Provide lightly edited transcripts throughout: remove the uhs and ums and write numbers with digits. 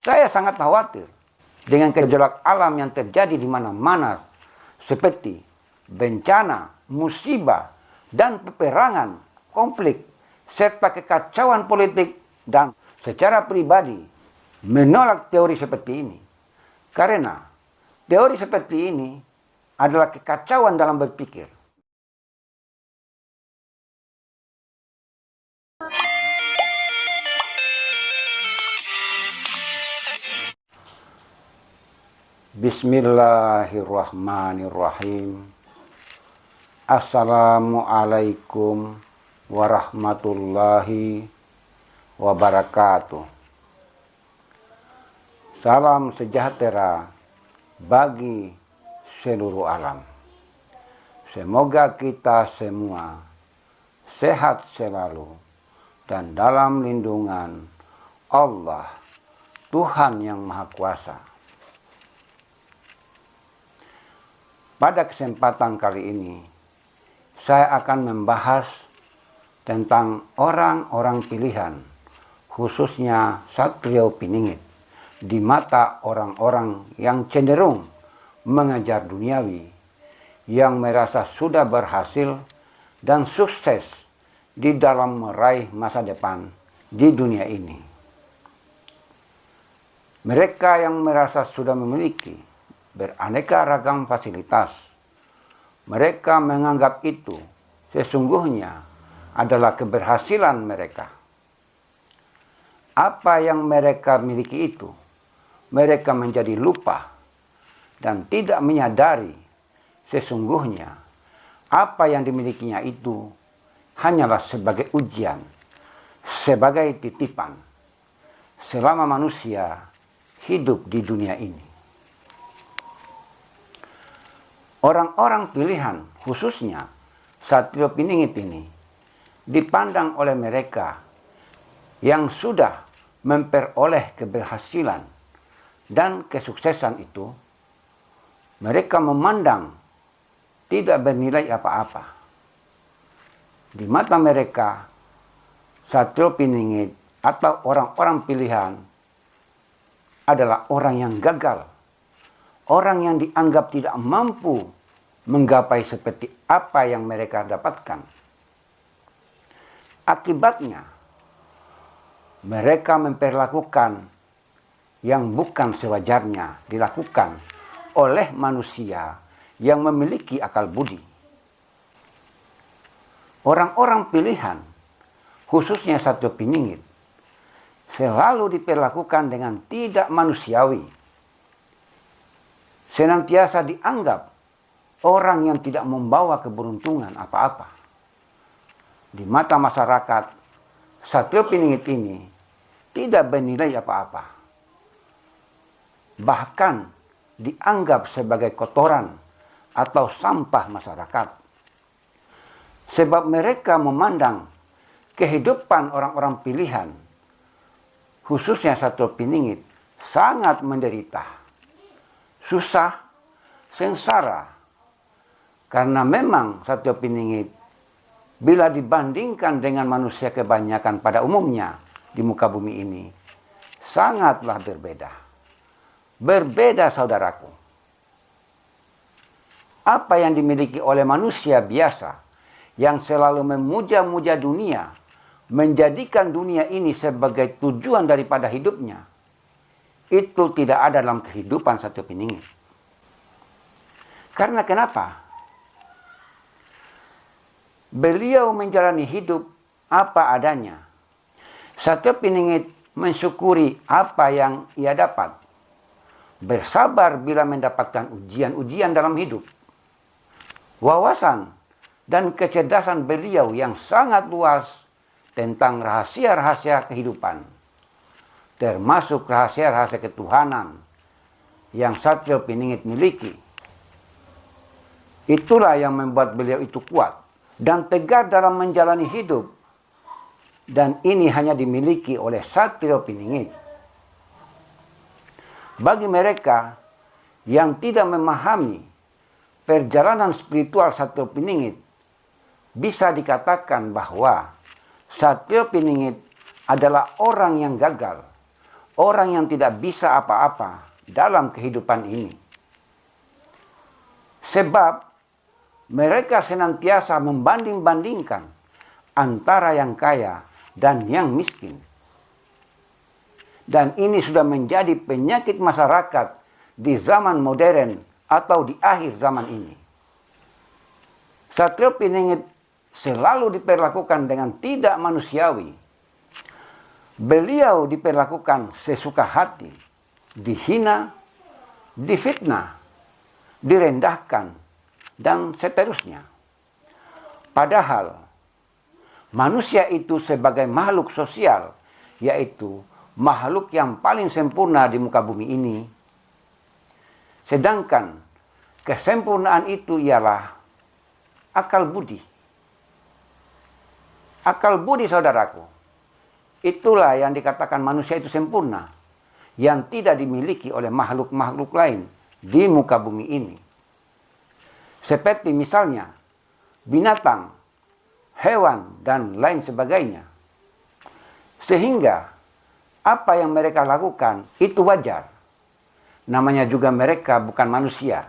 Saya sangat khawatir dengan gejolak alam yang terjadi di mana-mana seperti bencana, musibah, dan peperangan, konflik, serta kekacauan politik, dan secara pribadi menolak teori seperti ini. Karena teori seperti ini adalah kekacauan dalam berpikir. Bismillahirrahmanirrahim. Assalamualaikum warahmatullahi wabarakatuh. Salam sejahtera bagi seluruh alam. Semoga kita semua sehat selalu dan dalam lindungan Allah, Tuhan yang Maha Kuasa. Pada kesempatan kali ini, saya akan membahas tentang orang-orang pilihan, khususnya Satrio Piningit, di mata orang-orang yang cenderung mengejar duniawi, yang merasa sudah berhasil dan sukses di dalam meraih masa depan di dunia ini. Mereka yang merasa sudah memiliki beraneka ragam fasilitas, mereka menganggap itu sesungguhnya adalah keberhasilan mereka. Apa yang mereka miliki itu, mereka menjadi lupa dan tidak menyadari sesungguhnya apa yang dimilikinya itu hanyalah sebagai ujian, sebagai titipan selama manusia hidup di dunia ini. Orang-orang pilihan, khususnya Satrio Piningit ini, dipandang oleh mereka yang sudah memperoleh keberhasilan dan kesuksesan itu, mereka memandang tidak bernilai apa-apa. Di mata mereka, Satrio Piningit atau orang-orang pilihan adalah orang yang gagal, orang yang dianggap tidak mampu menggapai seperti apa yang mereka dapatkan. Akibatnya, mereka memperlakukan yang bukan sewajarnya dilakukan oleh manusia yang memiliki akal budi. Orang-orang pilihan, khususnya Satrio Piningit, selalu diperlakukan dengan tidak manusiawi. Senantiasa dianggap orang yang tidak membawa keberuntungan apa-apa. Di mata masyarakat, Satrio Piningit ini tidak bernilai apa-apa. Bahkan dianggap sebagai kotoran atau sampah masyarakat. Sebab mereka memandang kehidupan orang-orang pilihan, khususnya Satrio Piningit, sangat menderita, susah, sengsara. Karena memang Satrio Piningit bila dibandingkan dengan manusia kebanyakan pada umumnya di muka bumi ini, sangatlah berbeda. Berbeda, saudaraku. Apa yang dimiliki oleh manusia biasa yang selalu memuja-muja dunia, menjadikan dunia ini sebagai tujuan daripada hidupnya, itu tidak ada dalam kehidupan Satrio Piningit. Karena kenapa? Beliau menjalani hidup apa adanya. Satrio Piningit mensyukuri apa yang ia dapat. Bersabar bila mendapatkan ujian-ujian dalam hidup. Wawasan dan kecerdasan beliau yang sangat luas tentang rahasia-rahasia kehidupan, termasuk rahasia-rahasia ketuhanan yang Satrio Piningit miliki. Itulah yang membuat beliau itu kuat dan tegar dalam menjalani hidup. Dan ini hanya dimiliki oleh Satrio Piningit. Bagi mereka yang tidak memahami perjalanan spiritual Satrio Piningit, bisa dikatakan bahwa Satrio Piningit adalah orang yang gagal, orang yang tidak bisa apa-apa dalam kehidupan ini. Sebab mereka senantiasa membanding-bandingkan antara yang kaya dan yang miskin. Dan ini sudah menjadi penyakit masyarakat di zaman modern atau di akhir zaman ini. Satrio Piningit selalu diperlakukan dengan tidak manusiawi. Beliau diperlakukan sesuka hati, dihina, difitnah, direndahkan, dan seterusnya. Padahal manusia itu sebagai makhluk sosial, yaitu makhluk yang paling sempurna di muka bumi ini. Sedangkan kesempurnaan itu ialah akal budi. Akal budi, saudaraku, itulah yang dikatakan manusia itu sempurna, yang tidak dimiliki oleh makhluk-makhluk lain di muka bumi ini. Seperti misalnya binatang, hewan, dan lain sebagainya. Sehingga apa yang mereka lakukan itu wajar. Namanya juga mereka bukan manusia.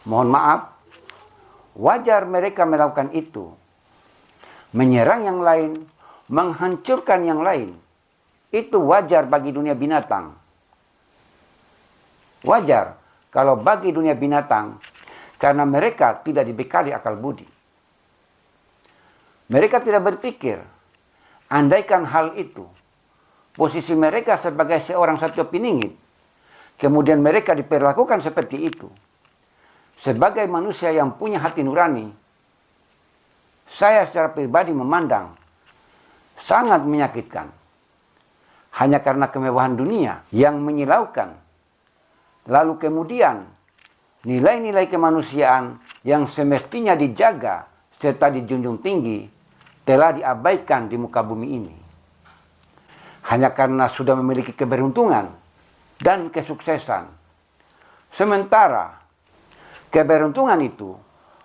Mohon maaf, wajar mereka melakukan itu. Menyerang yang lain, menghancurkan yang lain. Itu wajar bagi dunia binatang. Wajar kalau bagi dunia binatang, karena mereka tidak dibekali akal budi. Mereka tidak berpikir, andaikan hal itu, posisi mereka sebagai seorang Satrio Piningit, kemudian mereka diperlakukan seperti itu. Sebagai manusia yang punya hati nurani, saya secara pribadi memandang sangat menyakitkan. Hanya karena kemewahan dunia yang menyilaukan. Lalu kemudian nilai-nilai kemanusiaan yang semestinya dijaga serta dijunjung tinggi telah diabaikan di muka bumi ini. Hanya karena sudah memiliki keberuntungan dan kesuksesan. Sementara keberuntungan itu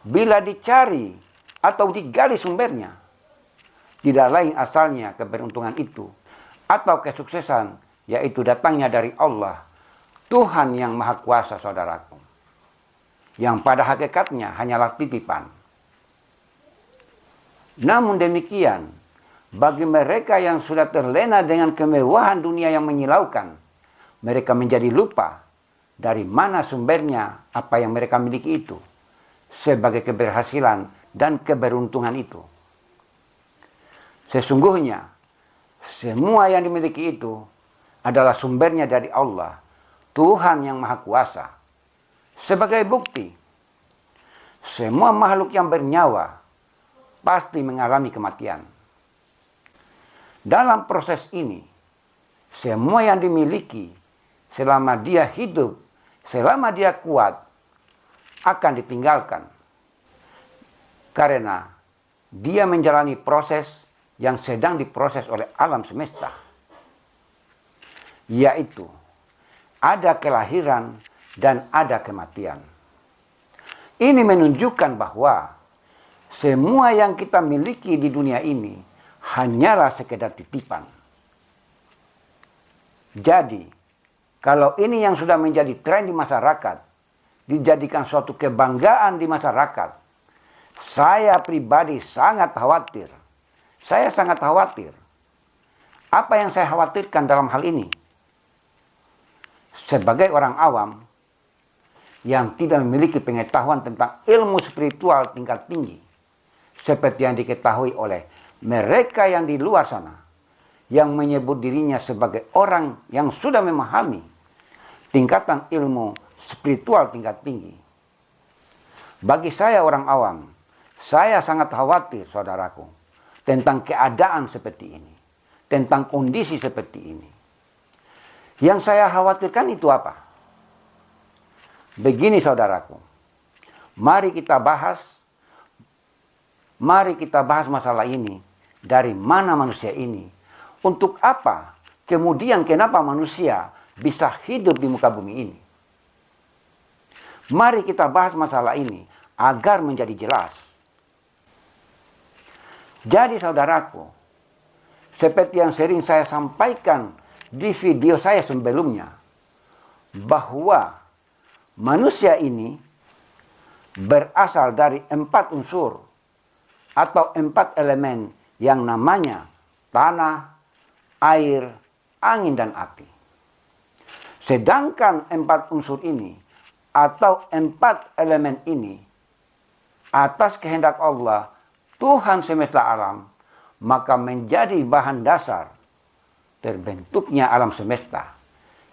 bila dicari atau digali sumbernya, tidak lain asalnya keberuntungan itu atau kesuksesan, yaitu datangnya dari Allah, Tuhan yang Maha Kuasa, saudaraku, yang pada hakikatnya hanyalah titipan. Namun demikian, bagi mereka yang sudah terlena dengan kemewahan dunia yang menyilaukan, mereka menjadi lupa dari mana sumbernya apa yang mereka miliki itu sebagai keberhasilan dan keberuntungan itu. Sesungguhnya semua yang dimiliki itu adalah sumbernya dari Allah, Tuhan yang Maha Kuasa. Sebagai bukti, semua makhluk yang bernyawa pasti mengalami kematian. Dalam proses ini, semua yang dimiliki selama dia hidup, selama dia kuat, akan ditinggalkan. Karena dia menjalani proses yang sedang diproses oleh alam semesta. Yaitu, ada kelahiran dan ada kematian. Ini menunjukkan bahwa semua yang kita miliki di dunia ini hanyalah sekedar titipan. Jadi, kalau ini yang sudah menjadi tren di masyarakat, dijadikan suatu kebanggaan di masyarakat, saya pribadi sangat khawatir. Saya sangat khawatir. Apa yang saya khawatirkan dalam hal ini? Sebagai orang awam yang tidak memiliki pengetahuan tentang ilmu spiritual tingkat tinggi, seperti yang diketahui oleh mereka yang di luar sana, yang menyebut dirinya sebagai orang yang sudah memahami tingkatan ilmu spiritual tingkat tinggi. Bagi saya orang awam, saya sangat khawatir, saudaraku, tentang keadaan seperti ini, tentang kondisi seperti ini. Yang saya khawatirkan itu apa? Begini, saudaraku, mari kita bahas masalah ini. Dari mana manusia ini? Untuk apa? Kemudian kenapa manusia bisa hidup di muka bumi ini? Mari kita bahas masalah ini agar menjadi jelas. Jadi saudaraku, seperti yang sering saya sampaikan di video saya sebelumnya bahwa manusia ini berasal dari 4 unsur atau 4 elemen yang namanya tanah, air, angin, dan api. Sedangkan 4 unsur ini atau 4 elemen ini atas kehendak Allah, Tuhan semesta alam, maka menjadi bahan dasar terbentuknya alam semesta,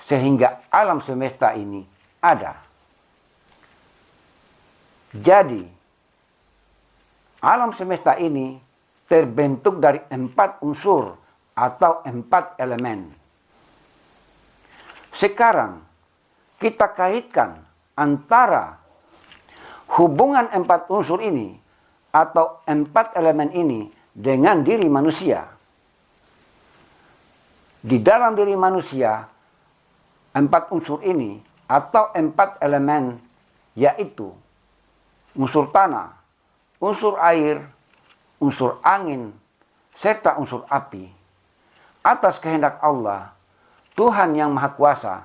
sehingga alam semesta ini ada. Jadi, alam semesta ini terbentuk dari 4 unsur atau 4 elemen. Sekarang, kita kaitkan antara hubungan 4 unsur ini atau 4 elemen ini dengan diri manusia. Di dalam diri manusia, 4 unsur ini atau 4 elemen yaitu unsur tanah, unsur air, unsur angin, serta unsur api. Atas kehendak Allah, Tuhan yang Maha Kuasa,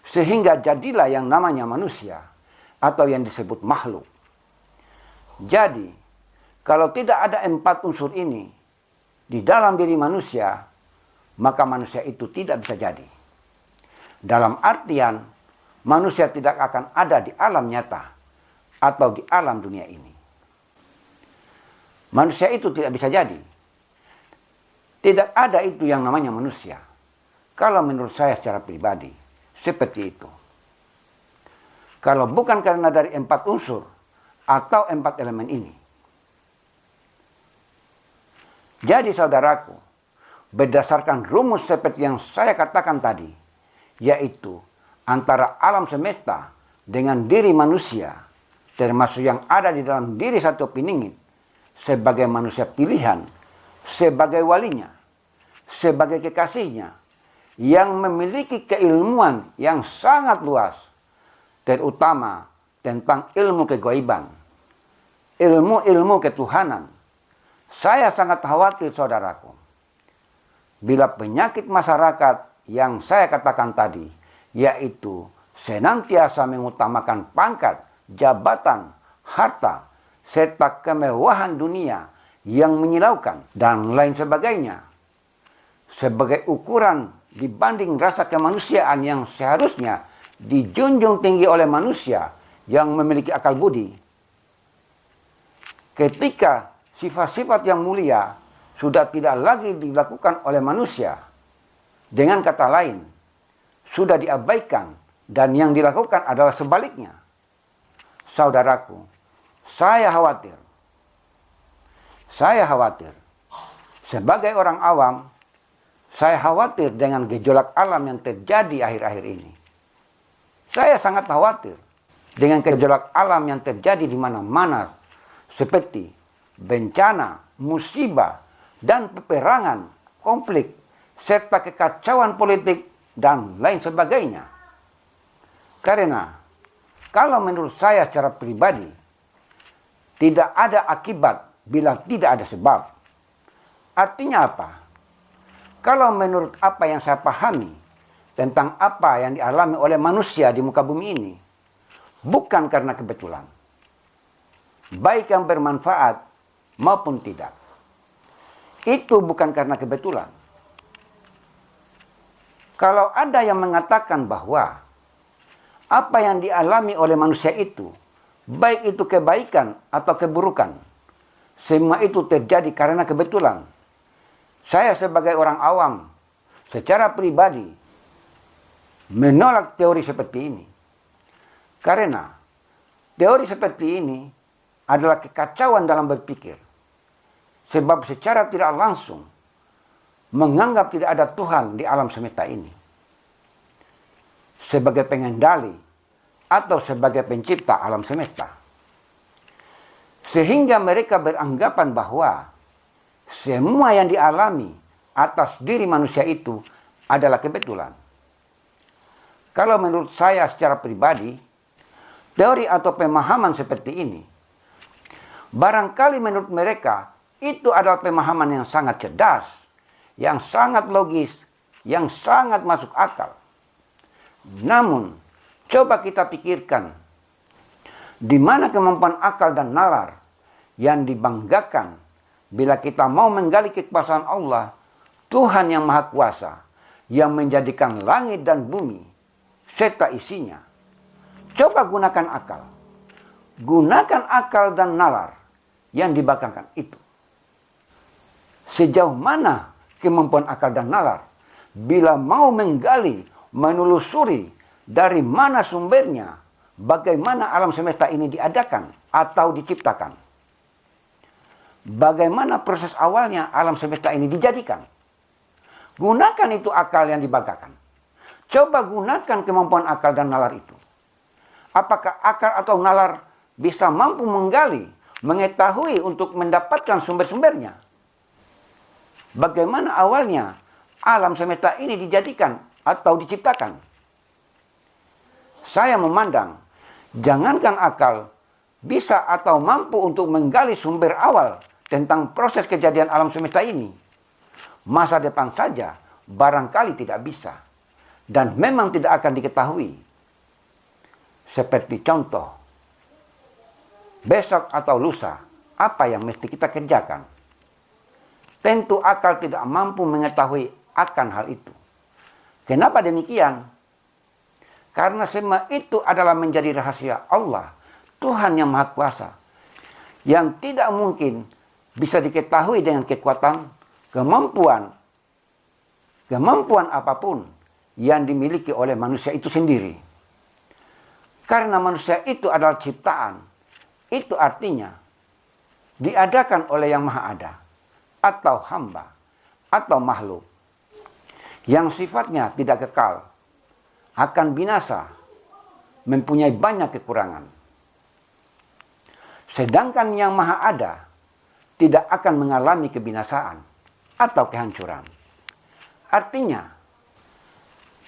sehingga jadilah yang namanya manusia atau yang disebut makhluk. Jadi, kalau tidak ada 4 unsur ini di dalam diri manusia, maka manusia itu tidak bisa jadi. Dalam artian, manusia tidak akan ada di alam nyata atau di alam dunia ini. Manusia itu tidak bisa jadi. Tidak ada itu yang namanya manusia. Kalau menurut saya secara pribadi, seperti itu. Kalau bukan karena dari 4 unsur atau 4 elemen ini. Jadi saudaraku, berdasarkan rumus seperti yang saya katakan tadi, yaitu antara alam semesta dengan diri manusia, termasuk yang ada di dalam diri satu peningit, sebagai manusia pilihan, sebagai walinya, sebagai kekasihnya, yang memiliki keilmuan yang sangat luas, terutama tentang ilmu kegaiban, ilmu-ilmu ketuhanan. Saya sangat khawatir saudaraku, bila penyakit masyarakat yang saya katakan tadi, yaitu senantiasa mengutamakan pangkat, jabatan, harta, serta kemewahan dunia yang menyilaukan, dan lain sebagainya, sebagai ukuran dibanding rasa kemanusiaan yang seharusnya dijunjung tinggi oleh manusia yang memiliki akal budi. Ketika sifat-sifat yang mulia sudah tidak lagi dilakukan oleh manusia, dengan kata lain, sudah diabaikan dan yang dilakukan adalah sebaliknya. Saudaraku, saya khawatir. Sebagai orang awam, saya khawatir dengan gejolak alam yang terjadi akhir-akhir ini. Saya sangat khawatir dengan gejolak alam yang terjadi di mana-mana, seperti bencana, musibah, dan peperangan, konflik, serta kekacauan politik, dan lain sebagainya. Karena, kalau menurut saya secara pribadi, tidak ada akibat bila tidak ada sebab. Artinya apa? Kalau menurut apa yang saya pahami tentang apa yang dialami oleh manusia di muka bumi ini, bukan karena kebetulan, baik yang bermanfaat maupun tidak. Itu bukan karena kebetulan. Kalau ada yang mengatakan bahwa apa yang dialami oleh manusia itu, baik itu kebaikan atau keburukan, semua itu terjadi karena kebetulan, saya sebagai orang awam, secara pribadi, menolak teori seperti ini. Karena teori seperti ini adalah kekacauan dalam berpikir. Sebab secara tidak langsung menganggap tidak ada Tuhan di alam semesta ini sebagai pengendali atau sebagai pencipta alam semesta. Sehingga mereka beranggapan bahwa semua yang dialami atas diri manusia itu adalah kebetulan. Kalau menurut saya secara pribadi, teori atau pemahaman seperti ini, barangkali menurut mereka itu adalah pemahaman yang sangat cerdas, yang sangat logis, yang sangat masuk akal. Namun, coba kita pikirkan, di mana kemampuan akal dan nalar yang dibanggakan bila kita mau menggali kekuasaan Allah, Tuhan yang Maha Kuasa, yang menjadikan langit dan bumi serta isinya. Coba gunakan akal. Gunakan akal dan nalar yang dibanggakan itu. Sejauh mana kemampuan akal dan nalar bila mau menggali, menelusuri dari mana sumbernya, bagaimana alam semesta ini diadakan atau diciptakan. Bagaimana proses awalnya alam semesta ini dijadikan. Gunakan itu akal yang dibanggakan. Coba gunakan kemampuan akal dan nalar itu. Apakah akal atau nalar bisa mampu menggali, mengetahui untuk mendapatkan sumber-sumbernya? Bagaimana awalnya alam semesta ini dijadikan atau diciptakan? Saya memandang, jangankan akal bisa atau mampu untuk menggali sumber awal tentang proses kejadian alam semesta ini, masa depan saja barangkali tidak bisa dan memang tidak akan diketahui. Seperti contoh, besok atau lusa, apa yang mesti kita kerjakan? Tentu akal tidak mampu mengetahui akan hal itu. Kenapa demikian? Karena semua itu adalah menjadi rahasia Allah, Tuhan yang Maha Kuasa, yang tidak mungkin bisa diketahui dengan kekuatan, kemampuan apapun yang dimiliki oleh manusia itu sendiri. Karena manusia itu adalah ciptaan, itu artinya diadakan oleh yang Maha Ada, atau hamba, atau makhluk, yang sifatnya tidak kekal, akan binasa, mempunyai banyak kekurangan. Sedangkan yang Maha Ada tidak akan mengalami kebinasaan atau kehancuran. Artinya,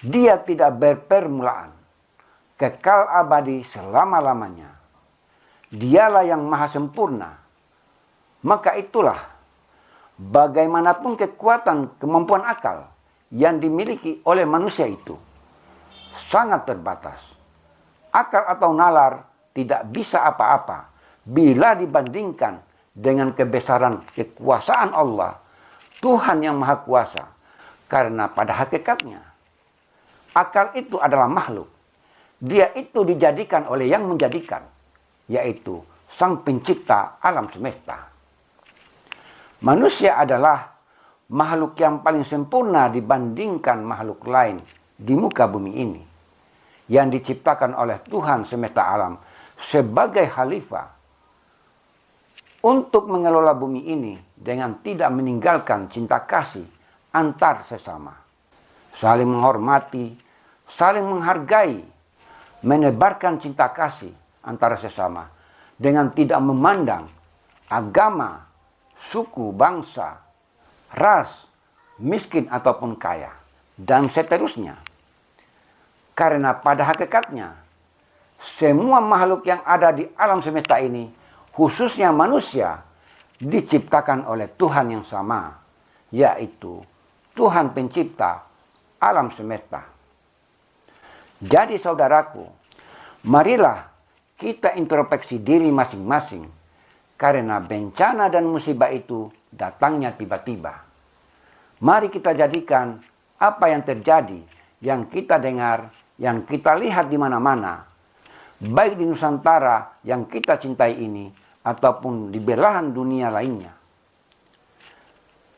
dia tidak berpermulaan, kekal abadi selama-lamanya. Dialah yang maha sempurna. Maka itulah, bagaimanapun kekuatan kemampuan akal yang dimiliki oleh manusia itu sangat terbatas. Akal atau nalar tidak bisa apa-apa bila dibandingkan dengan kebesaran kekuasaan Allah, Tuhan yang Maha Kuasa. Karena pada hakikatnya, akal itu adalah makhluk. Dia itu dijadikan oleh yang menjadikan, yaitu Sang Pencipta alam semesta. Manusia adalah makhluk yang paling sempurna dibandingkan makhluk lain di muka bumi ini, yang diciptakan oleh Tuhan semesta alam sebagai khalifah untuk mengelola bumi ini dengan tidak meninggalkan cinta kasih antar sesama, saling menghormati, saling menghargai, menebarkan cinta kasih antara sesama dengan tidak memandang agama, suku, bangsa, ras, miskin ataupun kaya, dan seterusnya. Karena pada hakikatnya, semua makhluk yang ada di alam semesta ini, khususnya manusia, diciptakan oleh Tuhan yang sama, yaitu Tuhan Pencipta alam semesta. Jadi saudaraku, marilah kita introspeksi diri masing-masing, karena bencana dan musibah itu datangnya tiba-tiba. Mari kita jadikan apa yang terjadi, yang kita dengar, yang kita lihat di mana-mana, baik di Nusantara yang kita cintai ini, ataupun di belahan dunia lainnya.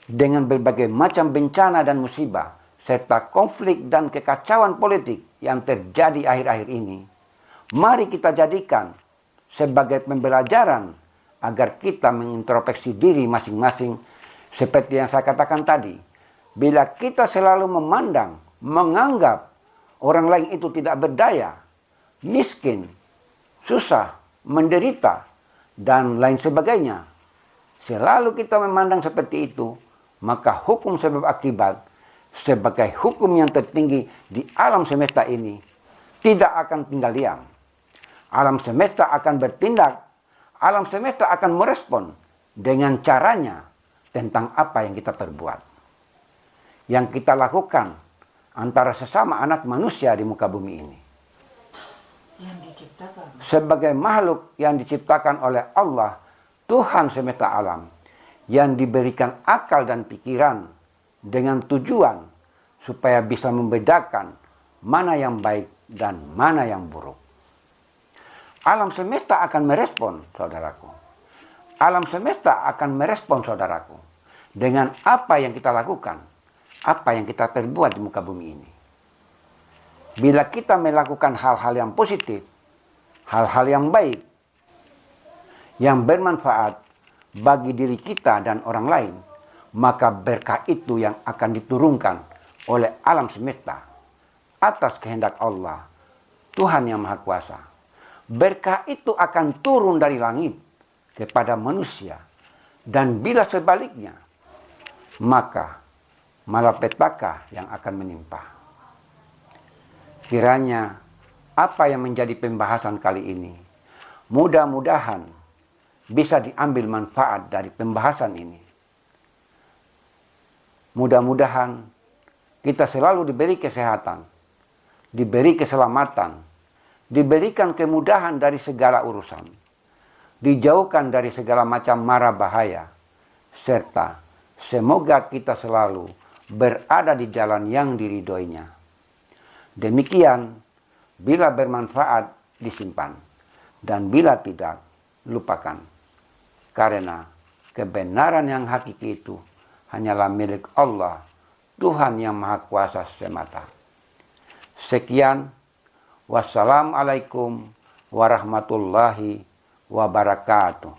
Dengan berbagai macam bencana dan musibah, serta konflik dan kekacauan politik yang terjadi akhir-akhir ini, mari kita jadikan sebagai pembelajaran agar kita mengintrospeksi diri masing-masing seperti yang saya katakan tadi. Bila kita selalu memandang, menganggap orang lain itu tidak berdaya, miskin, susah, menderita, dan lain sebagainya, selalu kita memandang seperti itu, maka hukum sebab akibat sebagai hukum yang tertinggi di alam semesta ini tidak akan tinggal diam. Alam semesta akan bertindak, alam semesta akan merespon dengan caranya tentang apa yang kita perbuat. Yang kita lakukan antara sesama anak manusia di muka bumi ini. Yang diciptakan. Sebagai makhluk yang diciptakan oleh Allah, Tuhan semesta alam, yang diberikan akal dan pikiran dengan tujuan supaya bisa membedakan mana yang baik dan mana yang buruk. Alam semesta akan merespon, saudaraku. Alam semesta akan merespon, saudaraku, dengan apa yang kita lakukan, apa yang kita perbuat di muka bumi ini. Bila kita melakukan hal-hal yang positif, hal-hal yang baik, yang bermanfaat bagi diri kita dan orang lain, maka berkah itu yang akan diturunkan oleh alam semesta atas kehendak Allah, Tuhan yang Maha Kuasa. Berkah itu akan turun dari langit kepada manusia, dan bila sebaliknya, maka malapetaka yang akan menimpa. Kiranya apa yang menjadi pembahasan kali ini, mudah-mudahan bisa diambil manfaat dari pembahasan ini. Mudah-mudahan kita selalu diberi kesehatan, diberi keselamatan, diberikan kemudahan dari segala urusan, dijauhkan dari segala macam mara bahaya, serta semoga kita selalu berada di jalan yang diridhoinya. Demikian, bila bermanfaat disimpan, dan bila tidak, lupakan. Karena kebenaran yang hakiki itu hanyalah milik Allah, Tuhan yang Maha Kuasa semata. Sekian, wassalamualaikum warahmatullahi wabarakatuh.